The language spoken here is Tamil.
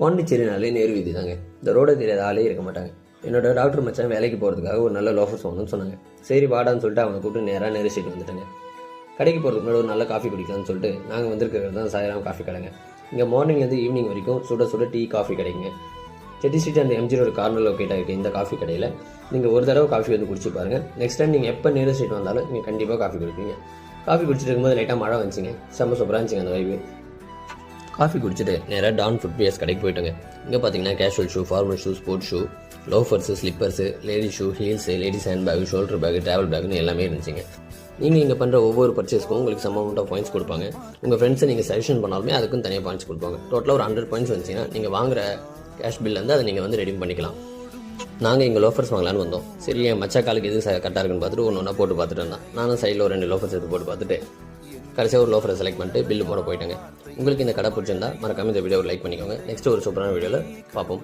பாண்டிச்சேரினாலே நேரு வீதி தாங்க. இந்த ரோடை தெரியாத ஆளே இருக்க மாட்டாங்க. என்னோட டாக்டர் மச்சான் வேலைக்கு போகிறதுக்காக ஒரு நல்ல லோஃபர்ஸ் வாங்கணும்னு சொன்னாங்க. சரி வாடான்னு சொல்லிட்டு அவனை கூப்பிட்டு நேராக நேரு ஸ்ட்ரீட் வந்துட்டாங்க. கடைக்கு போகிறதுக்கு முன்னாடி ஒரு நல்ல காஃபி குடிக்கலாம்னு சொல்லிட்டு நாங்கள் வந்திருக்கிறது தான் சாயராம் காஃபி கடைங்க. இங்கே மார்னிங்லேருந்து ஈவினிங் வரைக்கும் சுட சுட டீ காஃபி கிடைக்குங்க. Chetty street and MG road corner locate ஆகிட்டு இந்த காஃபி கடையில் நீங்கள் ஒரு தடவை காஃபி வந்து குடிச்சு பாருங்கள். நெக்ஸ்ட் டைம் நீங்கள் எப்போ நேரு ஸ்ட்ரீட் வந்தாலும் நீங்கள் கண்டிப்பாக காஃபி குடிப்பீங்க. காஃபி குடிச்சிட்டு இருக்கும்போது லைட்டாக மழை வந்துச்சுங்க. செம்ம சூப்பராக இருந்துச்சுங்க அந்த வைப்பு. காஃபி குடிச்சிட்டு நேராக டான் ஃபுட் பியர்ஸ் கடைக்கு போயிட்டோங்க. இங்கே பார்த்தீங்கன்னா casual shoe, formal shoe, sports shoe, loafers, slippers, ladies shoe, heels, ladies handbag, shoulder bag, travel பேக்னு எல்லாமே இருந்துச்சுங்க. நீங்கள் இங்கே பண்ணுற ஒவ்வொரு பர்ச்சேஸ்க்கும் உங்களுக்கு சம் அமௌண்ட் ஆஃப் பாயிண்ட்ஸ் கொடுப்பாங்க. உங்கள் ஃப்ரெண்ட்ஸை நீங்கள் சஜஷன் பண்ணாலுமே அதுக்கும் தனியாக பாயிண்ட்ஸ் கொடுப்பாங்க. டோட்டலாக ஒரு 100 பாயிண்ட்ஸ் வந்துச்சுன்னா நீங்கள் வாங்குற கேஷ் பில்லேருந்து அதை நீங்கள் வந்து ரெடீம் பண்ணிக்கலாம். நாங்கள் இங்கே லோஃபர்ஸ் வாங்கலான்னு வந்தோம். சரி என் மச்சா காலுக்கு எது கரெக்டாக இருக்குன்னு பார்த்துட்டு ஒன்று ஒன்றா போட்டு பார்த்துட்டு இருந்தேன். நானும் சைடில் ஒரு 2 லோஃபர்ஸ் எடுத்து போட்டு பார்த்துட்டு கடைசியாக ஒரு லோஃபரை செலக்ட் பண்ணிட்டு பில்லு போட போயிட்டாங்க. உங்களுக்கு இந்த கடை பிடிச்சிருந்தா மறக்காம இந்த வீடியோ லைக் பண்ணிக்கோங்க. நெக்ஸ்ட் ஒரு சூப்பரான வீடியோவில் பார்ப்போம்.